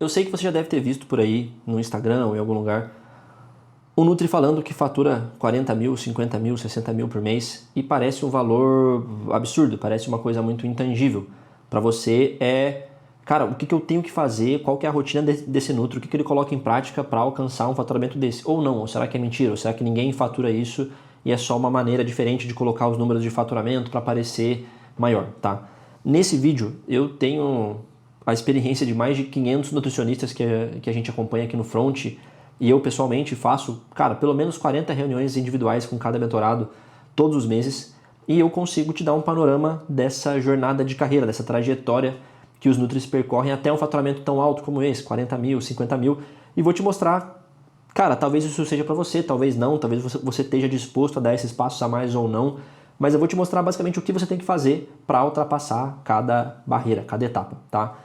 Eu sei que você já deve ter visto por aí, no Instagram ou em algum lugar, um Nutri falando que fatura 40 mil, 50 mil, 60 mil por mês e parece um valor absurdo, parece uma coisa muito intangível. Para você cara, o que eu tenho que fazer, qual que é a rotina desse Nutri, o que ele coloca em prática para alcançar um faturamento desse? Ou não, ou será que é mentira? Ou será que ninguém fatura isso e é só uma maneira diferente de colocar os números de faturamento para parecer maior, tá? Nesse vídeo eu tenho a experiência de mais de 500 nutricionistas que a gente acompanha aqui no Front, e eu pessoalmente faço, cara, pelo menos 40 reuniões individuais com cada mentorado todos os meses, e eu consigo te dar um panorama dessa jornada de carreira, dessa trajetória que os Nutris percorrem até um faturamento tão alto como esse, 40 mil, 50 mil, e vou te mostrar, cara, talvez isso seja para você, talvez não, talvez você esteja disposto a dar esses passos a mais ou não, mas eu vou te mostrar basicamente o que você tem que fazer para ultrapassar cada barreira, cada etapa, tá?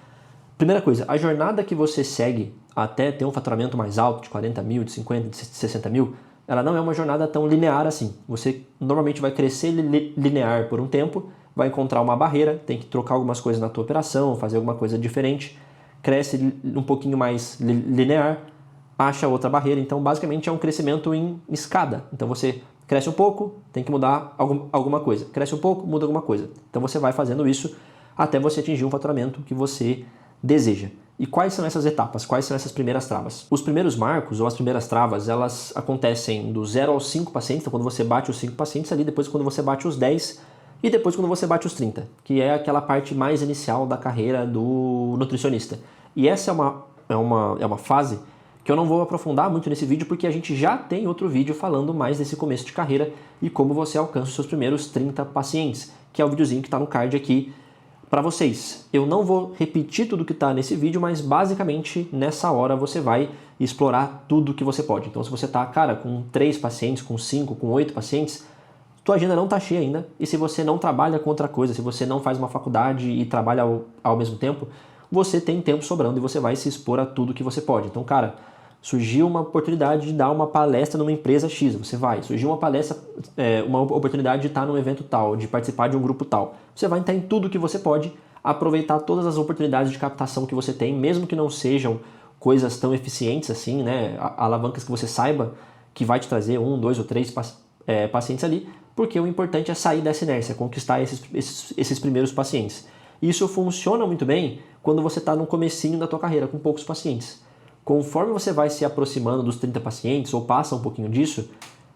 Primeira coisa, a jornada que você segue até ter um faturamento mais alto, de 40 mil, de 50, de 60 mil, ela não é uma jornada tão linear assim. Você normalmente vai crescer linear por um tempo, vai encontrar uma barreira, tem que trocar algumas coisas na tua operação, fazer alguma coisa diferente, cresce um pouquinho mais linear, acha outra barreira. Então, basicamente, é um crescimento em escada. Então, você cresce um pouco, tem que mudar alguma coisa. Cresce um pouco, muda alguma coisa. Então, você vai fazendo isso até você atingir um faturamento que você deseja. E quais são essas etapas? Quais são essas primeiras travas? Os primeiros marcos ou as primeiras travas, elas acontecem do 0 aos 5 pacientes, então quando você bate os 5 pacientes ali, depois quando você bate os 10 e depois quando você bate os 30, que é aquela parte mais inicial da carreira do nutricionista. E essa é uma fase que eu não vou aprofundar muito nesse vídeo, porque a gente já tem outro vídeo falando mais desse começo de carreira e como você alcança os seus primeiros 30 pacientes, que é o videozinho que está no card aqui para vocês. Eu não vou repetir tudo que está nesse vídeo, mas basicamente nessa hora você vai explorar tudo que você pode. Então se você está, cara, com 3 pacientes, com 5, com 8 pacientes, tua agenda não está cheia ainda, e se você não trabalha com outra coisa, se você não faz uma faculdade e trabalha ao mesmo tempo, você tem tempo sobrando e você vai se expor a tudo que você pode. Então, cara, surgiu uma oportunidade de dar uma palestra numa empresa X, você vai. Surgiu uma palestra, uma oportunidade de estar num evento tal, de participar de um grupo tal. Você vai estar em tudo que você pode, aproveitar todas as oportunidades de captação que você tem, mesmo que não sejam coisas tão eficientes assim, né? Alavancas que você saiba que vai te trazer 1, 2 ou 3 pacientes ali, porque o importante é sair dessa inércia, conquistar esses primeiros pacientes. Isso funciona muito bem quando você está no comecinho da tua carreira, com poucos pacientes. Conforme você vai se aproximando dos 30 pacientes ou passa um pouquinho disso,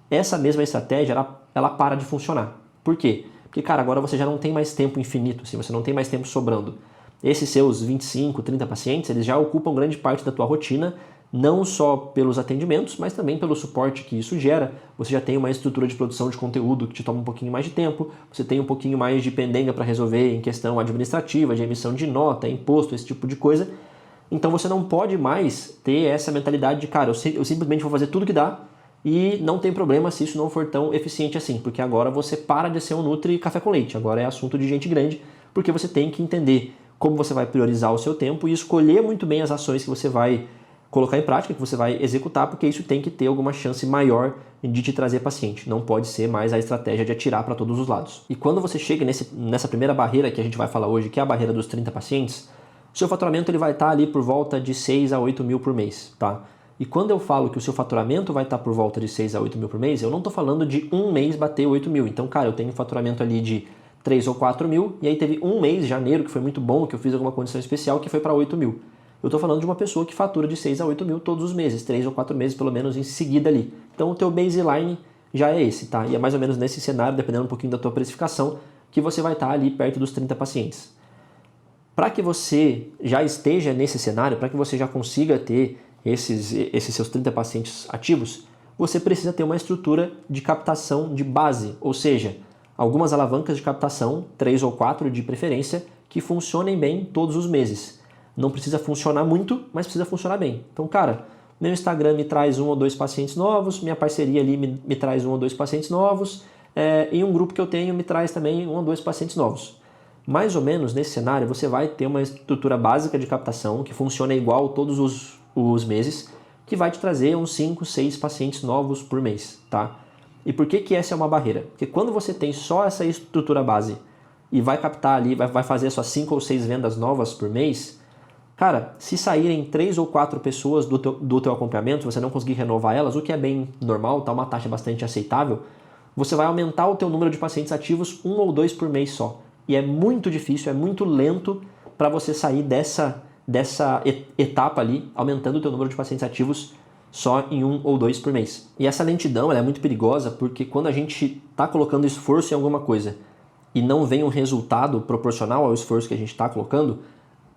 essa mesma estratégia ela para de funcionar. Por quê? Porque, cara, agora você já não tem mais tempo infinito, assim, você não tem mais tempo sobrando. Esses seus 25, 30 pacientes, eles já ocupam grande parte da tua rotina, não só pelos atendimentos, mas também pelo suporte que isso gera. Você já tem uma estrutura de produção de conteúdo que te toma um pouquinho mais de tempo, você tem um pouquinho mais de pendenga para resolver em questão administrativa, de emissão de nota, imposto, esse tipo de coisa. Então você não pode mais ter essa mentalidade de, cara, eu simplesmente vou fazer tudo que dá e não tem problema se isso não for tão eficiente assim, porque agora você para de ser um Nutri café com leite, agora é assunto de gente grande, porque você tem que entender como você vai priorizar o seu tempo e escolher muito bem as ações que você vai colocar em prática, que você vai executar, porque isso tem que ter alguma chance maior de te trazer paciente. Não pode ser mais a estratégia de atirar para todos os lados. E quando você chega nessa primeira barreira que a gente vai falar hoje, que é a barreira dos 30 pacientes, o seu faturamento ele vai estar ali por volta de 6 a 8 mil por mês, tá? E quando eu falo que o seu faturamento vai estar por volta de 6 a 8 mil por mês, eu não estou falando de um mês bater 8 mil. Então, cara, eu tenho um faturamento ali de 3 ou 4 mil, e aí teve um mês, janeiro, que foi muito bom, que eu fiz alguma condição especial, que foi para 8 mil. Eu estou falando de uma pessoa que fatura de 6 a 8 mil todos os meses, 3 ou 4 meses pelo menos em seguida ali. Então o teu baseline já é esse, tá? E é mais ou menos nesse cenário, dependendo um pouquinho da tua precificação, que você vai estar ali perto dos 30 pacientes. Para que você já esteja nesse cenário, para que você já consiga ter esses seus 30 pacientes ativos, você precisa ter uma estrutura de captação de base, ou seja, algumas alavancas de captação, 3 ou 4 de preferência, que funcionem bem todos os meses. Não precisa funcionar muito, mas precisa funcionar bem. Então, cara, meu Instagram me traz 1 ou 2 pacientes novos, minha parceria ali me traz 1 ou 2 pacientes novos, e um grupo que eu tenho me traz também 1 ou 2 pacientes novos. Mais ou menos nesse cenário você vai ter uma estrutura básica de captação que funciona igual todos os meses, que vai te trazer uns 5, 6 pacientes novos por mês, tá? E por que essa é uma barreira? Porque quando você tem só essa estrutura base e vai captar ali, vai fazer suas 5 ou 6 vendas novas por mês, Cara, se saírem 3 ou 4 pessoas do teu acompanhamento, você não conseguir renovar elas, o que é bem normal, tá uma taxa bastante aceitável, você vai aumentar o teu número de pacientes ativos 1 ou 2 por mês só. E é muito difícil, é muito lento para você sair dessa etapa ali, aumentando o teu número de pacientes ativos só em 1 ou 2 por mês. E essa lentidão ela é muito perigosa porque quando a gente está colocando esforço em alguma coisa e não vem um resultado proporcional ao esforço que a gente está colocando,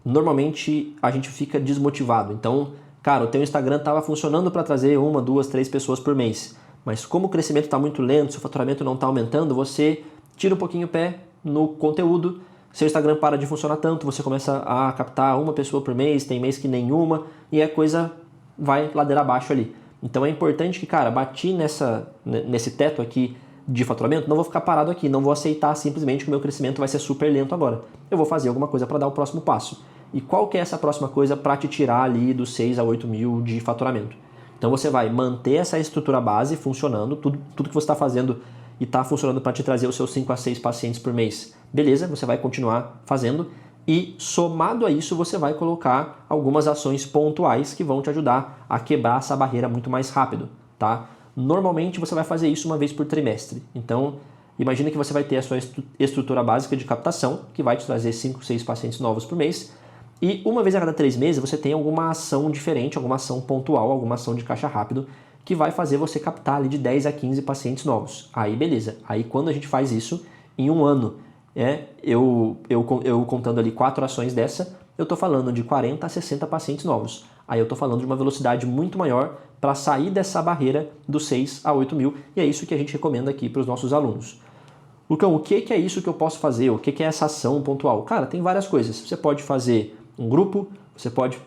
normalmente a gente fica desmotivado. Então, cara, o teu Instagram estava funcionando para trazer 1, 2, 3 pessoas por mês, mas como o crescimento está muito lento, seu faturamento não está aumentando, você tira um pouquinho o pé no conteúdo, seu Instagram para de funcionar tanto, você começa a captar 1 pessoa por mês, tem mês que nenhuma, e a coisa vai ladeira abaixo ali. Então é importante que, cara, bati nesse teto aqui de faturamento, não vou ficar parado aqui, não vou aceitar simplesmente que o meu crescimento vai ser super lento agora. Eu vou fazer alguma coisa para dar o próximo passo. E qual que é essa próxima coisa para te tirar ali dos 6 a 8 mil de faturamento? Então você vai manter essa estrutura base funcionando, tudo que você está fazendo e está funcionando para te trazer os seus 5 a 6 pacientes por mês. Beleza, você vai continuar fazendo e somado a isso você vai colocar algumas ações pontuais que vão te ajudar a quebrar essa barreira muito mais rápido, tá? Normalmente você vai fazer isso uma vez por trimestre. Então, imagina que você vai ter a sua estrutura básica de captação, que vai te trazer 5, 6 pacientes novos por mês, e uma vez a cada 3 meses você tem alguma ação diferente, alguma ação pontual, alguma ação de caixa rápido, que vai fazer você captar ali de 10 a 15 pacientes novos. Aí beleza, aí quando a gente faz isso, em um ano, eu contando ali 4 ações dessa, eu estou falando de 40 a 60 pacientes novos. Aí eu estou falando de uma velocidade muito maior para sair dessa barreira dos 6 a 8 mil, e é isso que a gente recomenda aqui para os nossos alunos. Lucão, o que é isso que eu posso fazer? O que é essa ação pontual? Cara, tem várias coisas. Você pode fazer um grupo,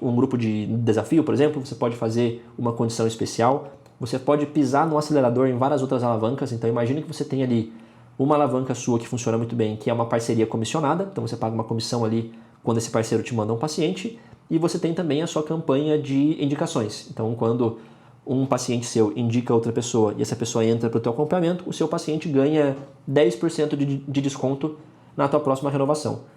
um grupo de desafio, por exemplo, você pode fazer uma condição especial, você pode pisar no acelerador em várias outras alavancas. Então imagine que você tem ali uma alavanca sua que funciona muito bem, que é uma parceria comissionada, então você paga uma comissão ali quando esse parceiro te manda um paciente, e você tem também a sua campanha de indicações. Então quando um paciente seu indica outra pessoa e essa pessoa entra para o teu acompanhamento, o seu paciente ganha 10% de desconto na tua próxima renovação.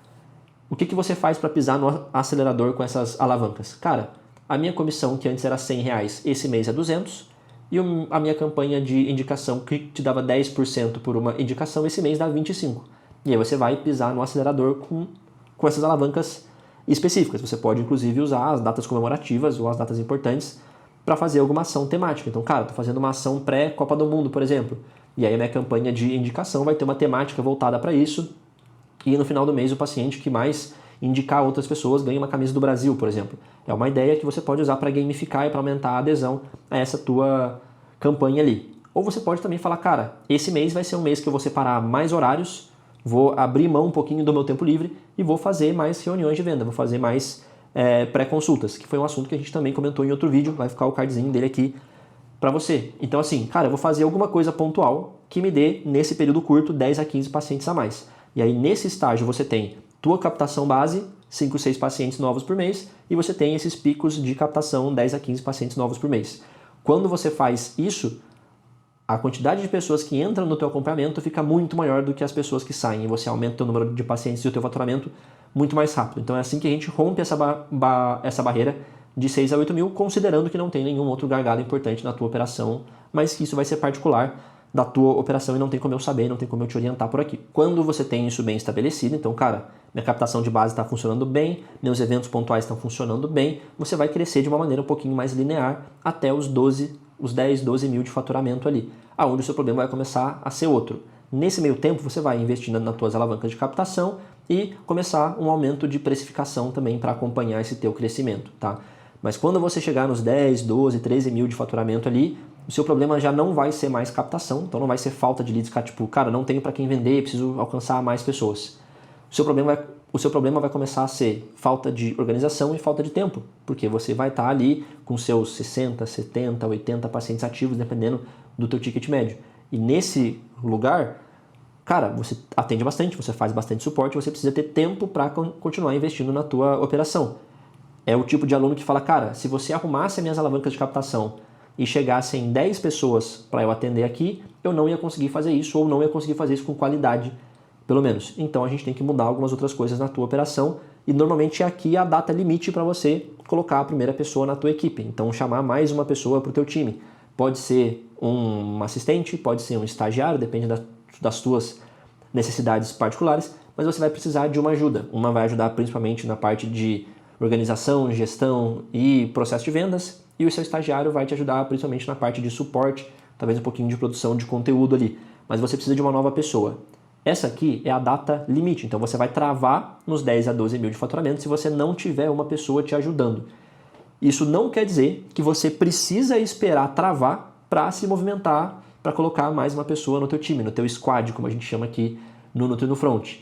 O que você faz para pisar no acelerador com essas alavancas? Cara, a minha comissão, que antes era R$100, esse mês é 200, e a minha campanha de indicação, que te dava 10% por uma indicação, esse mês dá 25. E aí você vai pisar no acelerador com essas alavancas específicas. Você pode, inclusive, usar as datas comemorativas ou as datas importantes para fazer alguma ação temática. Então, cara, estou fazendo uma ação pré-Copa do Mundo, por exemplo. E aí a minha campanha de indicação vai ter uma temática voltada para isso. E no final do mês o paciente que mais indicar outras pessoas ganha uma camisa do Brasil, por exemplo. É uma ideia que você pode usar para gamificar e para aumentar a adesão a essa tua campanha ali. Ou você pode também falar, cara, esse mês vai ser um mês que eu vou separar mais horários, vou abrir mão um pouquinho do meu tempo livre e vou fazer mais reuniões de venda, vou fazer mais pré-consultas, que foi um assunto que a gente também comentou em outro vídeo, vai ficar o cardzinho dele aqui para você. Então assim, cara, eu vou fazer alguma coisa pontual que me dê, nesse período curto, 10 a 15 pacientes a mais. E aí nesse estágio você tem tua captação base, 5, 6 pacientes novos por mês, e você tem esses picos de captação, 10 a 15 pacientes novos por mês. Quando você faz isso, a quantidade de pessoas que entram no teu acompanhamento fica muito maior do que as pessoas que saem, e você aumenta o número de pacientes e o teu faturamento muito mais rápido. Então é assim que a gente rompe essa barreira de 6 a 8 mil, considerando que não tem nenhum outro gargalo importante na tua operação, mas que isso vai ser particular da tua operação e não tem como eu saber, não tem como eu te orientar por aqui. Quando você tem isso bem estabelecido, então, cara, minha captação de base está funcionando bem, meus eventos pontuais estão funcionando bem, você vai crescer de uma maneira um pouquinho mais linear até os 10, 12 mil de faturamento ali, aonde o seu problema vai começar a ser outro. Nesse meio tempo, você vai investindo nas tuas alavancas de captação e começar um aumento de precificação também para acompanhar esse teu crescimento, tá? Mas quando você chegar nos 10, 12, 13 mil de faturamento ali, o seu problema já não vai ser mais captação, então não vai ser falta de leads, tipo, cara, não tenho para quem vender, preciso alcançar mais pessoas. O seu problema vai começar a ser falta de organização e falta de tempo, porque você vai estar ali com seus 60, 70, 80 pacientes ativos, dependendo do teu ticket médio. E nesse lugar, cara, você atende bastante, você faz bastante suporte, você precisa ter tempo para continuar investindo na tua operação. É o tipo de aluno que fala, cara, se você arrumasse as minhas alavancas de captação e chegasse em 10 pessoas para eu atender aqui, eu não ia conseguir fazer isso ou não ia conseguir fazer isso com qualidade pelo menos. Então a gente tem que mudar algumas outras coisas na tua operação e normalmente é aqui a data limite para você colocar a primeira pessoa na tua equipe. Então chamar mais uma pessoa para o teu time. Pode ser um assistente, pode ser um estagiário, depende das tuas necessidades particulares, mas você vai precisar de uma ajuda. Uma vai ajudar principalmente na parte de organização, gestão e processo de vendas, e o seu estagiário vai te ajudar principalmente na parte de suporte, talvez um pouquinho de produção de conteúdo ali, mas você precisa de uma nova pessoa. Essa aqui é a data limite, então você vai travar nos 10 a 12 mil de faturamento se você não tiver uma pessoa te ajudando. Isso não quer dizer que você precisa esperar travar para se movimentar, para colocar mais uma pessoa no teu time, no teu squad, como a gente chama aqui no Nutri no Front.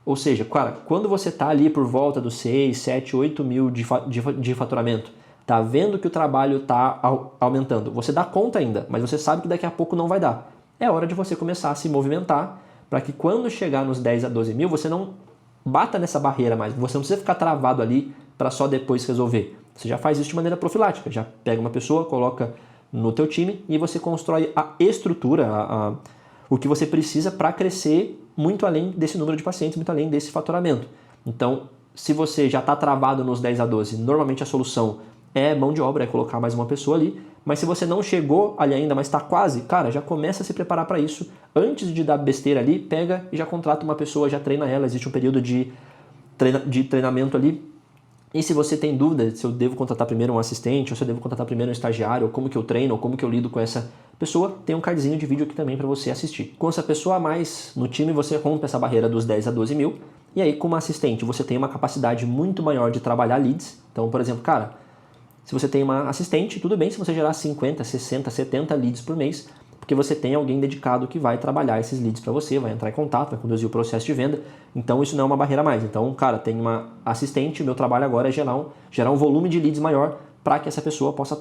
Ou seja, cara, quando você está ali por volta dos 6, 7, 8 mil de faturamento, tá vendo que o trabalho está aumentando, você dá conta ainda, mas você sabe que daqui a pouco não vai dar. É hora de você começar a se movimentar para que quando chegar nos 10 a 12 mil, você não bata nessa barreira mais, você não precisa ficar travado ali para só depois resolver. Você já faz isso de maneira profilática, já pega uma pessoa, coloca no teu time e você constrói a estrutura, o que você precisa para crescer muito além desse número de pacientes, muito além desse faturamento. Então, se você já está travado nos 10 a 12, normalmente a solução é mão de obra, é colocar mais uma pessoa ali, mas se você não chegou ali ainda, mas está quase, cara, já começa a se preparar para isso. Antes de dar besteira ali, pega e já contrata uma pessoa, já treina ela, existe um período de treinamento ali. E se você tem dúvida se eu devo contratar primeiro um assistente, ou se eu devo contratar primeiro um estagiário, ou como que eu treino, ou como que eu lido com essa pessoa, tem um cardzinho de vídeo aqui também para você assistir. Com essa pessoa a mais no time, você rompe essa barreira dos 10 a 12 mil, e aí com uma assistente você tem uma capacidade muito maior de trabalhar leads. Então, por exemplo, cara, se você tem uma assistente, tudo bem se você gerar 50, 60, 70 leads por mês, porque você tem alguém dedicado que vai trabalhar esses leads para você, vai entrar em contato, vai conduzir o processo de venda. Então isso não é uma barreira mais. Então, cara, tem uma assistente, meu trabalho agora é gerar um volume de leads maior para que essa pessoa possa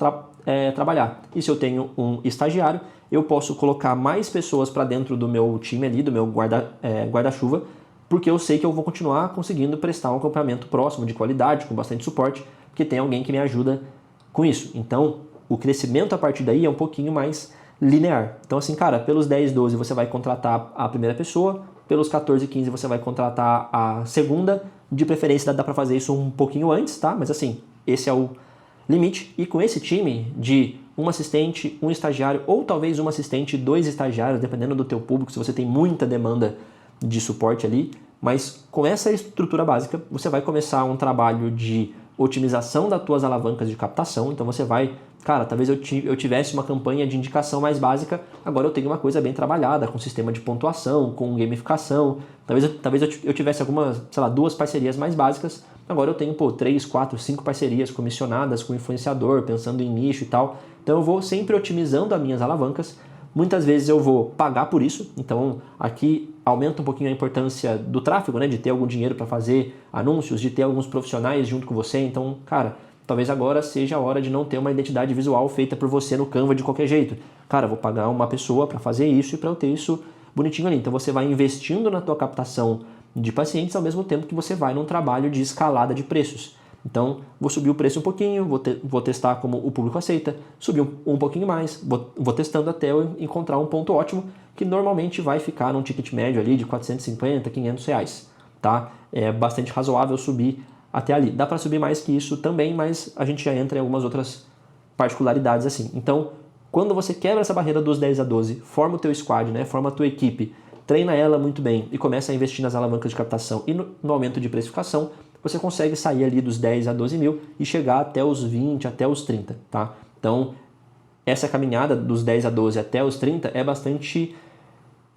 trabalhar. E se eu tenho um estagiário, eu posso colocar mais pessoas para dentro do meu time ali, do meu guarda-chuva, porque eu sei que eu vou continuar conseguindo prestar um acompanhamento próximo, de qualidade, com bastante suporte, porque tem alguém que me ajuda com isso. Então, o crescimento a partir daí é um pouquinho mais linear. Então assim, cara, pelos 10, 12 você vai contratar a primeira pessoa, pelos 14, 15 você vai contratar a segunda, de preferência dá para fazer isso um pouquinho antes, tá? Mas assim, esse é o limite. E com esse time de um assistente, um estagiário, ou talvez um assistente e 2 estagiários, dependendo do teu público, se você tem muita demanda de suporte ali, mas com essa estrutura básica, você vai começar um trabalho de otimização das tuas alavancas de captação. Então você vai, cara, talvez eu tivesse uma campanha de indicação mais básica, agora eu tenho uma coisa bem trabalhada, com sistema de pontuação, com gamificação, talvez eu tivesse algumas, sei lá, 2 parcerias mais básicas, agora eu tenho, 3, 4, 5 parcerias comissionadas com influenciador, pensando em nicho e tal. Então eu vou sempre otimizando as minhas alavancas. Muitas vezes eu vou pagar por isso, então aqui aumenta um pouquinho a importância do tráfego, né, de ter algum dinheiro para fazer anúncios, de ter alguns profissionais junto com você. Então, cara, talvez agora seja a hora de não ter uma identidade visual feita por você no Canva de qualquer jeito. Cara, vou pagar uma pessoa para fazer isso e para eu ter isso bonitinho ali. Então você vai investindo na tua captação de pacientes ao mesmo tempo que você vai num trabalho de escalada de preços. Então, vou subir o preço um pouquinho, vou testar como o público aceita, subir um pouquinho mais, vou testando até eu encontrar um ponto ótimo, que normalmente vai ficar num ticket médio ali de 450, 500 reais, tá? É bastante razoável subir até ali. Dá para subir mais que isso também, mas a gente já entra em algumas outras particularidades assim. Então, quando você quebra essa barreira dos 10 a 12, forma o teu squad, né? Forma a tua equipe, treina ela muito bem e começa a investir nas alavancas de captação e no aumento de precificação, você consegue sair ali dos 10 a 12 mil e chegar até os 20, até os 30, tá? Então, essa caminhada dos 10 a 12 até os 30 é bastante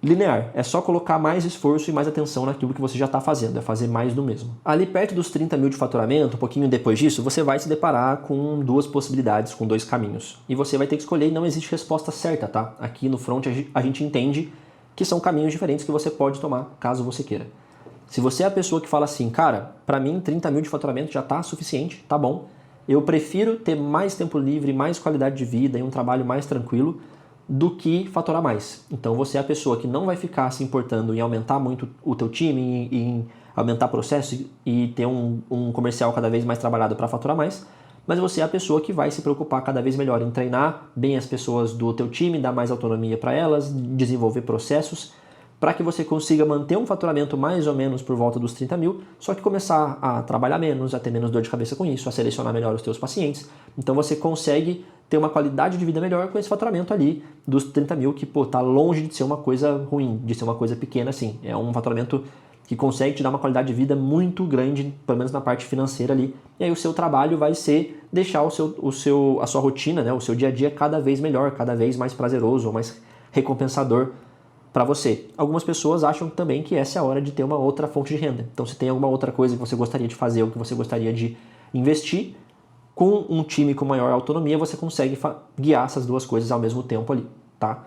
linear. É só colocar mais esforço e mais atenção naquilo que você já está fazendo, é fazer mais do mesmo. Ali perto dos 30 mil de faturamento, um pouquinho depois disso, você vai se deparar com 2 possibilidades, com 2 caminhos. E você vai ter que escolher e não existe resposta certa, tá? Aqui no front a gente entende que são caminhos diferentes que você pode tomar, caso você queira. Se você é a pessoa que fala assim, cara, para mim 30 mil de faturamento já está suficiente, tá bom, eu prefiro ter mais tempo livre, mais qualidade de vida e um trabalho mais tranquilo do que faturar mais. Então você é a pessoa que não vai ficar se importando em aumentar muito o teu time, em aumentar processo e ter um comercial cada vez mais trabalhado para faturar mais, mas você é a pessoa que vai se preocupar cada vez melhor em treinar bem as pessoas do teu time, dar mais autonomia para elas, desenvolver processos, para que você consiga manter um faturamento mais ou menos por volta dos 30 mil, só que começar a trabalhar menos, a ter menos dor de cabeça com isso, a selecionar melhor os teus pacientes. Então você consegue ter uma qualidade de vida melhor com esse faturamento ali dos 30 mil, que tá longe de ser uma coisa ruim, de ser uma coisa pequena assim. É um faturamento que consegue te dar uma qualidade de vida muito grande, pelo menos na parte financeira ali. E aí o seu trabalho vai ser deixar a sua rotina, né, o seu dia a dia cada vez melhor, cada vez mais prazeroso, mais recompensador para você. Algumas pessoas acham também que essa é a hora de ter uma outra fonte de renda. Então, se tem alguma outra coisa que você gostaria de fazer ou que você gostaria de investir, com um time com maior autonomia, você consegue guiar essas duas coisas ao mesmo tempo ali, tá?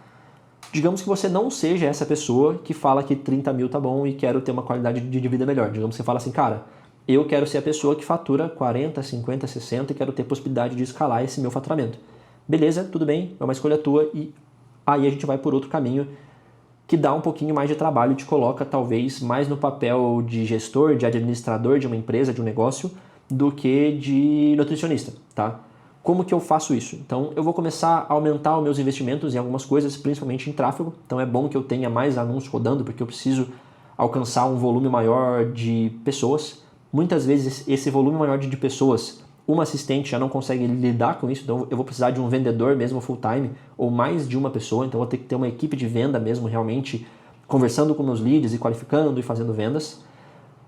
Digamos que você não seja essa pessoa que fala que 30 mil tá bom e quero ter uma qualidade de vida melhor. Digamos que você fala assim, cara, eu quero ser a pessoa que fatura 40, 50, 60 e quero ter possibilidade de escalar esse meu faturamento. Beleza, tudo bem, é uma escolha tua e aí a gente vai por outro caminho que dá um pouquinho mais de trabalho, te coloca talvez mais no papel de gestor, de administrador de uma empresa, de um negócio, do que de nutricionista, tá? Como que eu faço isso? Então, eu vou começar a aumentar os meus investimentos em algumas coisas, principalmente em tráfego. Então, é bom que eu tenha mais anúncios rodando, porque eu preciso alcançar um volume maior de pessoas. Muitas vezes, esse volume maior de pessoas, uma assistente já não consegue lidar com isso, então eu vou precisar de um vendedor mesmo full time, ou mais de uma pessoa, então eu vou ter que ter uma equipe de venda mesmo, realmente conversando com meus leads e qualificando e fazendo vendas.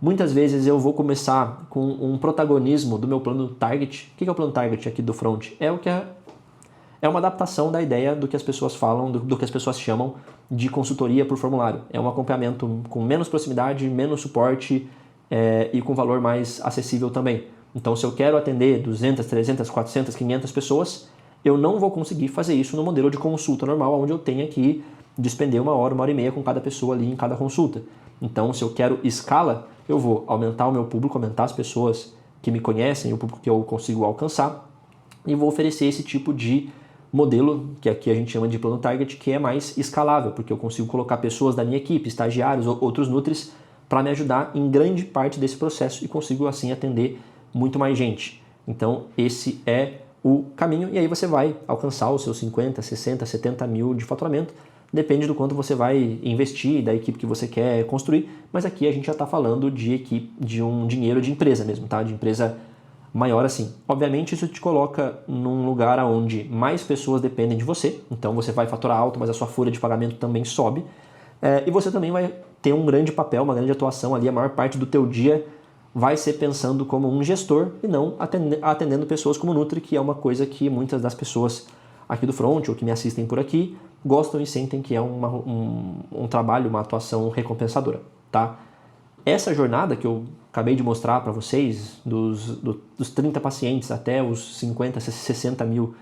Muitas vezes eu vou começar com um protagonismo do meu plano target. O que é o plano target aqui do front? É uma adaptação da ideia do que as pessoas falam, do que as pessoas chamam de consultoria por formulário. É um acompanhamento com menos proximidade, menos suporte e com valor mais acessível também. Então, se eu quero atender 200, 300, 400, 500 pessoas, eu não vou conseguir fazer isso no modelo de consulta normal, onde eu tenha que despender uma hora e meia com cada pessoa ali em cada consulta. Então, se eu quero escala, eu vou aumentar o meu público, aumentar as pessoas que me conhecem, o público que eu consigo alcançar, e vou oferecer esse tipo de modelo, que aqui a gente chama de plano target, que é mais escalável, porque eu consigo colocar pessoas da minha equipe, estagiários ou outros nutris, para me ajudar em grande parte desse processo e consigo assim atender muito mais gente. Então, esse é o caminho, e aí você vai alcançar os seus 50, 60, 70 mil de faturamento, depende do quanto você vai investir, da equipe que você quer construir, mas aqui a gente já está falando de um dinheiro de empresa mesmo, tá? De empresa maior assim. Obviamente isso te coloca num lugar onde mais pessoas dependem de você, então você vai faturar alto, mas a sua folha de pagamento também sobe, e você também vai ter um grande papel, uma grande atuação ali, a maior parte do teu dia vai ser pensando como um gestor e não atendendo pessoas como Nutri, que é uma coisa que muitas das pessoas aqui do front ou que me assistem por aqui gostam e sentem que é um trabalho, uma atuação recompensadora, tá? Essa jornada que eu acabei de mostrar para vocês, dos 30 pacientes até os 50, 60 mil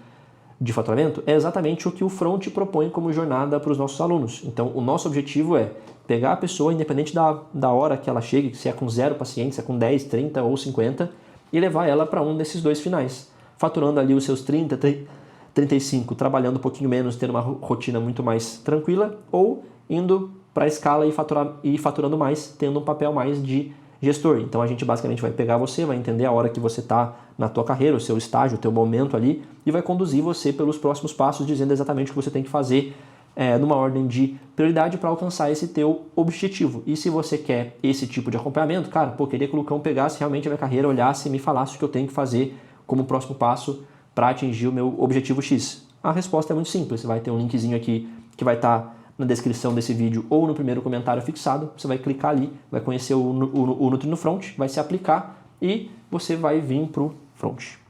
de faturamento, é exatamente o que o front propõe como jornada para os nossos alunos. Então, o nosso objetivo é pegar a pessoa, independente da hora que ela chegue, se é com 0 pacientes, se é com 10, 30 ou 50, e levar ela para um desses dois finais, faturando ali os seus 30, 35, trabalhando um pouquinho menos, tendo uma rotina muito mais tranquila, ou indo para a escala e faturando mais, tendo um papel mais de gestor. Então a gente basicamente vai pegar você, vai entender a hora que você está na tua carreira, o seu estágio, o teu momento ali, e vai conduzir você pelos próximos passos, dizendo exatamente o que você tem que fazer numa ordem de prioridade para alcançar esse teu objetivo. E se você quer esse tipo de acompanhamento, cara, queria que o Lucão pegasse realmente a minha carreira, olhasse e me falasse o que eu tenho que fazer como próximo passo para atingir o meu objetivo X. A resposta é muito simples, você vai ter um linkzinho aqui que vai estar na descrição desse vídeo ou no primeiro comentário fixado, você vai clicar ali, vai conhecer o Nutri no Front, vai se aplicar e você vai vir para o Front.